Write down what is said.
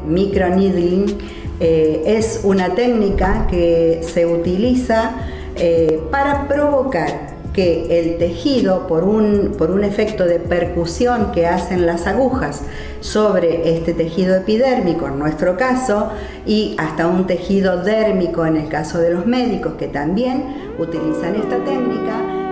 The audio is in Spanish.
microneedling es una técnica que se utiliza para provocar que el tejido, por un efecto de percusión que hacen las agujas sobre este tejido epidérmico, en nuestro caso, y hasta un tejido dérmico en el caso de los médicos que también utilizan esta técnica,